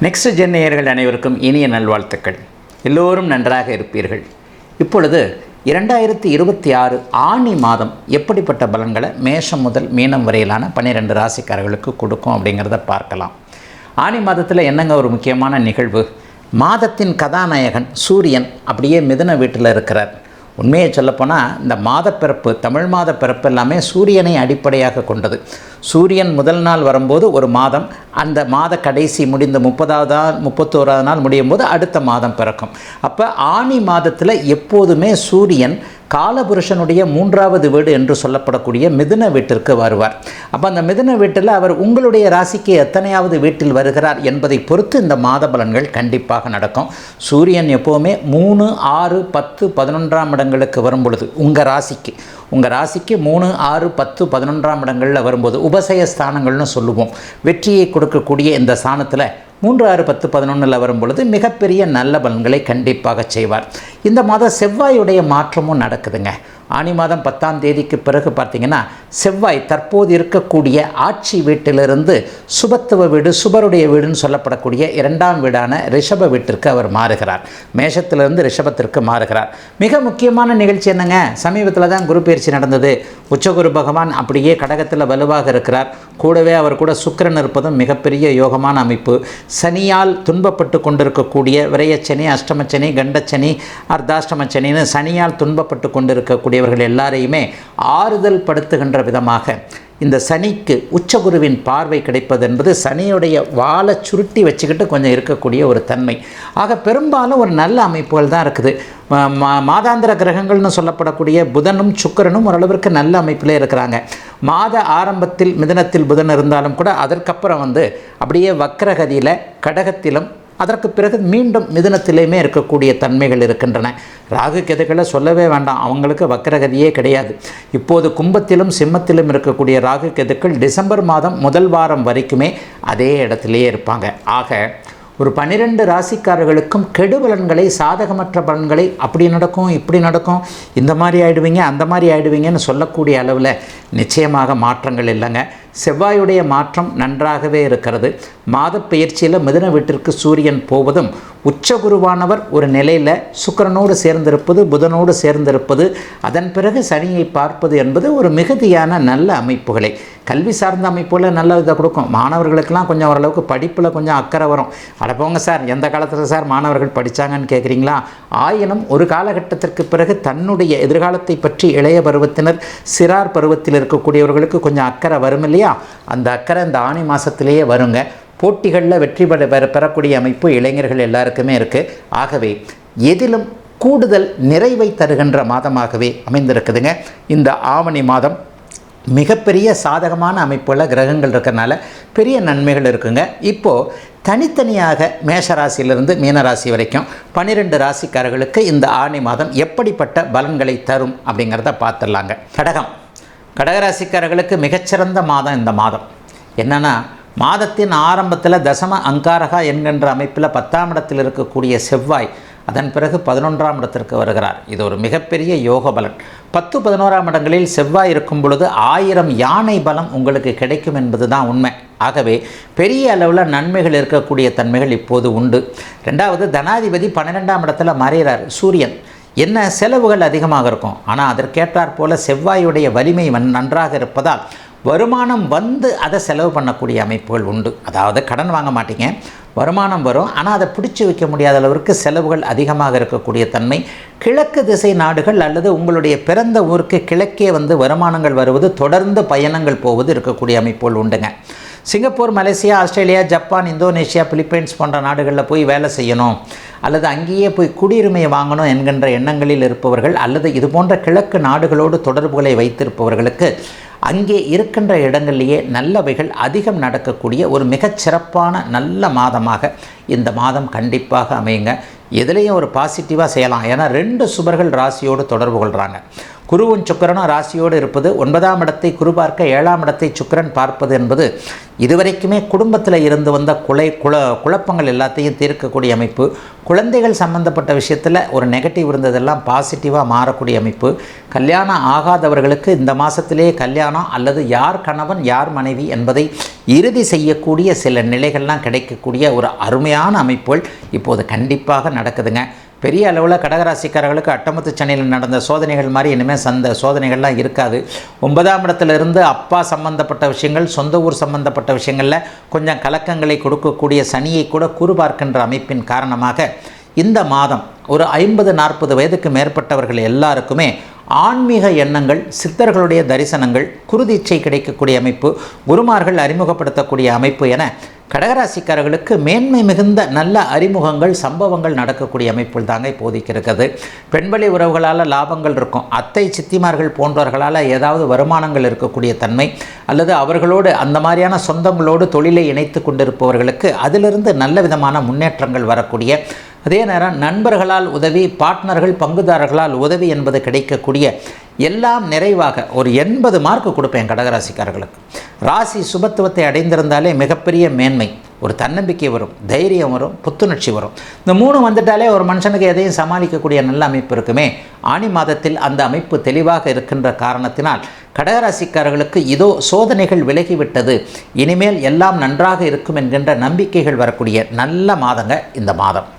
Next gen நேயர்கள் அனைவருக்கும் இனிய நல்வாழ்த்துக்கள். எல்லோரும் நன்றாக இருப்பீர்கள். இப்பொழுது 2026 ஆனி மாதம் எப்படிப்பட்ட பலன்களை மேஷம் முதல் மீனம் வரையிலான 12 ராசிக்காரர்களுக்கு கொடுக்கும் அப்படிங்கிறத பார்க்கலாம். ஆனி மாதத்தில் என்னங்க ஒரு முக்கியமான நிகழ்வு, மாதத்தின் கதாநாயகன் சூரியன் அப்படியே மிதுன வீட்டில் இருக்கிறார். உண்மையை சொல்லப்போனால் இந்த மாதப்பிறப்பு, தமிழ் மாத பிறப்பு எல்லாமே சூரியனை அடிப்படையாக கொண்டது. சூரியன் முதல் நாள் வரும்போது ஒரு மாதம், அந்த மாத கடைசி முடிந்த 30வது நாள் 31வது நாள் முடியும் போது அடுத்த மாதம் பிறக்கும். அப்போ ஆனி மாதத்தில் எப்போதுமே சூரியன் காலபுருஷனுடைய 3வது வீடு என்று சொல்லப்படக்கூடிய மிதுன வீட்டிற்கு வருவார். அப்போ அந்த மிதுன வீட்டில் அவர் உங்களுடைய ராசிக்கு எத்தனையாவது வீட்டில் வருகிறார் என்பதை பொறுத்து இந்த மாத பலன்கள் கண்டிப்பாக நடக்கும். சூரியன் எப்போவுமே 3, 6, 10, 11ஆம் இடங்களுக்கு வரும் பொழுது உங்கள் ராசிக்கு 3, 6, 10, 11ஆம் இடங்களில் வரும்போது உபசய ஸ்தானங்கள்னு சொல்லுவோம். வெற்றியை கொடுக்கக்கூடிய இந்த ஸ்தானத்தில் 3, 6, 10, 11 வரும் பொழுது மிகப்பெரிய நல்ல பலன்களை கண்டிப்பாக செய்வார். இந்த மாதம் செவ்வாயுடைய மாற்றமும் நடக்குதுங்க. ஆனி மாதம் 10ஆம் தேதிக்கு பிறகு பார்த்திங்கன்னா செவ்வாய் தற்போது இருக்கக்கூடிய ஆட்சி வீட்டிலிருந்து சுபத்துவ வீடு, சுபருடைய வீடுன்னு சொல்லப்படக்கூடிய 2ஆம் வீடான ரிஷப வீட்டிற்கு அவர் மாறுகிறார். மேஷத்திலிருந்து ரிஷபத்திற்கு மாறுகிறார். மிக முக்கியமான நிகழ்ச்சி என்னங்க, சமீபத்தில் தான் குரு பயிற்சி நடந்தது. உச்சகுரு பகவான் அப்படியே கடகத்தில் வலுவாக இருக்கிறார். கூடவே அவர் கூட சுக்கிரன் இருப்பதும் மிகப்பெரிய யோகமான அமைப்பு. சனியால் துன்பப்பட்டு கொண்டிருக்கக்கூடிய விரயச்சனி, அஷ்டமச்சனி, கண்டச்சனி, அர்த்தாஷ்டமச்சனின்னு சனியால் துன்பப்பட்டு கொண்டிருக்கக்கூடியவர்கள் எல்லாரையுமே ஆறுதல் படுத்துகின்ற விதமாக இந்த சனிக்கு உச்சகுருவின் பார்வை கிடைப்பது என்பது சனியுடைய வாழை சுருட்டி வச்சுக்கிட்டு கொஞ்சம் இருக்கக்கூடிய ஒரு தன்மை. ஆக பெரும்பாலும் ஒரு நல்ல அமைப்புகள் தான் இருக்குது. மாதாந்திர கிரகங்கள்னு சொல்லப்படக்கூடிய புதனும் சுக்கிரனும் ஓரளவிற்கு நல்ல அமைப்பிலே இருக்கிறாங்க. மாத ஆரம்பத்தில் மிதுனத்தில் புதன் இருந்தாலும் கூட அதற்கப்புறம் அப்படியே வக்ரகதியில் கடகத்திலும் அதற்கு பிறகு மீண்டும் மிதுனத்திலேயுமே இருக்கக்கூடிய தன்மைகள் இருக்கின்றன. ராகு கேதுக்களை சொல்லவே வேண்டாம், அவங்களுக்கு வக்ரகதியே கிடையாது. இப்போது கும்பத்திலும் சிம்மத்திலும் இருக்கக்கூடிய ராகு கேதுக்கள் டிசம்பர் மாதம் முதல் வாரம் வரைக்குமே அதே இடத்துலையே இருப்பாங்க. ஆக ஒரு 12 ராசிக்காரர்களுக்கும் கெடுபலன்களை, சாதகமற்ற பலன்களை அப்படி நடக்கும், இப்படி நடக்கும், இந்த மாதிரி ஆகிடுவீங்க, அந்த மாதிரி ஆகிடுவீங்கன்னு சொல்லக்கூடிய அளவில் நிச்சயமாக மாற்றங்கள் இல்லைங்க. செவ்வாயுடைய மாற்றம் நன்றாகவே இருக்கிறது. மாத பயிற்சியில் மிதுன வீட்டிற்கு சூரியன் போவதும் உச்சகுருவானவர் ஒரு நிலையில் சுக்கிரனோடு சேர்ந்திருப்பது, புதனோடு சேர்ந்திருப்பது, அதன் பிறகு சனியை பார்ப்பது என்பது ஒரு மிகுதியான நல்ல அமைப்புகளை, கல்வி சார்ந்த அமைப்புகளை நல்ல இதை கொடுக்கும். மாணவர்களுக்கெல்லாம் கொஞ்சம் ஓரளவுக்கு படிப்பில் கொஞ்சம் அக்கறை வரும். அடப்போங்க சார், எந்த காலத்தில் சார் மாணவர்கள் படித்தாங்கன்னு கேட்குறீங்களா? ஆயினும் ஒரு காலகட்டத்திற்கு பிறகு தன்னுடைய எதிர்காலத்தை பற்றி இளைய பருவத்தினர், சிறார் பருவத்தில் இருக்கக்கூடியவர்களுக்கு கொஞ்சம் அக்கறை வரும் இல்லையா? அந்த அக்கறை இந்த ஆனி மாதத்திலேயே வருங்க. போட்டிகளில் வெற்றி பெறக்கூடிய அமைப்பு இளைஞர்கள் எல்லாருக்குமே இருக்குது. ஆகவே எதிலும் கூடுதல் நிறைவை தருகின்ற மாதமாகவே அமைந்திருக்குதுங்க இந்த ஆவணி மாதம். மிகப்பெரிய சாதகமான அமைப்புள்ள கிரகங்கள் இருக்கிறனால பெரிய நன்மைகள் இருக்குங்க. இப்போது தனித்தனியாக மேஷராசியிலிருந்து மீனராசி வரைக்கும் 12 ராசிக்காரர்களுக்கு இந்த ஆனி மாதம் எப்படிப்பட்ட பலன்களை தரும் அப்படிங்கிறத பார்த்துடலாங்க. கடகராசிக்காரர்களுக்கு மிகச்சிறந்த மாதம் இந்த மாதம். என்னென்னா, மாதத்தின் ஆரம்பத்தில் தசம அங்காரகா என்கின்ற அமைப்பில் 10ஆம் இடத்தில் இருக்கக்கூடிய செவ்வாய் அதன் பிறகு 11ஆம் இடத்திற்கு வருகிறார். இது ஒரு மிகப்பெரிய யோக பலன். 10, 11ஆம் இடங்களில் செவ்வாய் இருக்கும் பொழுது 1000 யானை பலம் உங்களுக்கு கிடைக்கும் என்பது தான் உண்மை. ஆகவே பெரிய அளவில் நன்மைகள் இருக்கக்கூடிய தன்மைகள் இப்போது உண்டு. 2வது, தனாதிபதி 12ஆம் இடத்துல மறைகிறார் சூரியன். என்ன செலவுகள் அதிகமாக இருக்கும், ஆனால் அதற்கேற்றாற் போல செவ்வாயுடைய வலிமை நன்றாக இருப்பதால் வருமானம் அதை செலவு பண்ணக்கூடிய அமைப்புகள் உண்டு. அதாவது கடன் வாங்க மாட்டீங்க, வருமானம் வரும், ஆனால் அதை பிடிச்சி வைக்க முடியாத அளவிற்கு செலவுகள் அதிகமாக இருக்கக்கூடிய தன்மை. கிழக்கு திசை நாடுகள் அல்லது உங்களுடைய பிறந்த ஊருக்கு கிழக்கே வருமானங்கள் வருவது, தொடர்ந்து பயணங்கள் போவது இருக்கக்கூடிய அமைப்புகள் உண்டுங்க. Singapore, Malaysia, Australia, Japan, Indonesia, Philippines போன்ற நாடுகளில் போய் வேலை செய்யணும் அல்லது அங்கேயே போய் குடியுரிமையை வாங்கணும் என்கின்ற எண்ணங்களில் இருப்பவர்கள் அல்லது இது போன்ற கிழக்கு நாடுகளோடு தொடர்புகளை வைத்திருப்பவர்களுக்கு அங்கே இருக்கின்ற இடங்களிலேயே நல்லவைகள் அதிகம் நடக்கக்கூடிய ஒரு மிகச்சிறப்பான நல்ல மாதமாக இந்த மாதம் கண்டிப்பாக அமையுங்க. எதுலேயும் ஒரு பாசிட்டிவாக செய்யலாம். ஏன்னா 2 சுபர்கள் ராசியோடு தொடர்பு கொள்கிறாங்க. குருவும் சுக்கிரனும் ராசியோடு இருப்பது, 9ஆம் இடத்தை குரு பார்க்க 7ஆம் இடத்தை சுக்கிரன் பார்ப்பது என்பது இதுவரைக்குமே குடும்பத்தில் இருந்து வந்த குழப்பங்கள் எல்லாத்தையும் தீர்க்கக்கூடிய அமைப்பு. குழந்தைகள் சம்பந்தப்பட்ட விஷயத்தில் ஒரு நெகட்டிவ் இருந்ததெல்லாம் பாசிட்டிவாக மாறக்கூடிய அமைப்பு. கல்யாணம் ஆகாதவர்களுக்கு இந்த மாதத்திலேயே கல்யாணம் அல்லது யார் கணவன் யார் மனைவி என்பதை இறுதி செய்யக்கூடிய சில நிலைகள்லாம் கிடைக்கக்கூடிய ஒரு அருமையான அமைப்புகள் இப்போது கண்டிப்பாக நடக்குதுங்க. பெரிய அளவில் கடகராசிக்காரர்களுக்கு அட்டமத்து சனியில் நடந்த சோதனைகள் மாதிரி இனிமேல் சோதனைகள்லாம் இருக்காது. 9ஆம் இடத்துலேருந்து அப்பா சம்பந்தப்பட்ட விஷயங்கள், சொந்த ஊர் சம்பந்தப்பட்ட விஷயங்களில் கொஞ்சம் கலக்கங்களை கொடுக்கக்கூடிய சனியை கூட குரு பார்க்கின்ற அமைப்பின் காரணமாக இந்த மாதம் ஒரு 50-40 வயதுக்கு மேற்பட்டவர்கள் எல்லாருக்குமே ஆன்மீக எண்ணங்கள், சித்தர்களுடைய தரிசனங்கள், குருதீட்சை கிடைக்கக்கூடிய அமைப்பு, குருமார்கள் அறிமுகப்படுத்தக்கூடிய அமைப்பு என கடகராசிக்காரர்களுக்கு மேன்மை மிகுந்த நல்ல அறிமுகங்கள், சம்பவங்கள் நடக்கக்கூடிய அமைப்புகள் தாங்க இப்போதைக்கு இருக்குது. பெண்வழி உறவுகளால் லாபங்கள் இருக்கும். அத்தை சித்திமார்கள் போன்றவர்களால் ஏதாவது வருமானங்கள் இருக்கக்கூடிய தன்மை அல்லது அவர்களோடு அந்த மாதிரியான சொந்தங்களோடு தொழிலை இணைத்து கொண்டிருப்பவர்களுக்கு அதிலிருந்து நல்ல விதமான முன்னேற்றங்கள் வரக்கூடிய, அதே நேரம் நண்பர்களால் உதவி, பார்ட்னர்கள் பங்குதாரர்களால் உதவி என்பது கிடைக்கக்கூடிய, எல்லாம் நிறைவாக ஒரு 80 மார்க் கொடுப்பேன் கடகராசிக்காரர்களுக்கு. ராசி சுபத்துவத்தை அடைந்திருந்தாலே மிகப்பெரிய மேன்மை, ஒரு தன்னம்பிக்கை வரும், தைரியம் வரும், புத்துணர்ச்சி வரும். இந்த 3 வந்துட்டாலே ஒரு மனுஷனுக்கு எதையும் சமாளிக்கக்கூடிய நல்ல அமைப்பு இருக்குமே. ஆனி மாதத்தில் அந்த அமைப்பு தெளிவாக இருக்கின்ற காரணத்தினால் கடகராசிக்காரர்களுக்கு இதோ சோதனைகள் விலகிவிட்டது, இனிமேல் எல்லாம் நன்றாக இருக்கும் என்கின்ற நம்பிக்கைகள் வரக்கூடிய நல்ல மாதங்க இந்த மாதம்.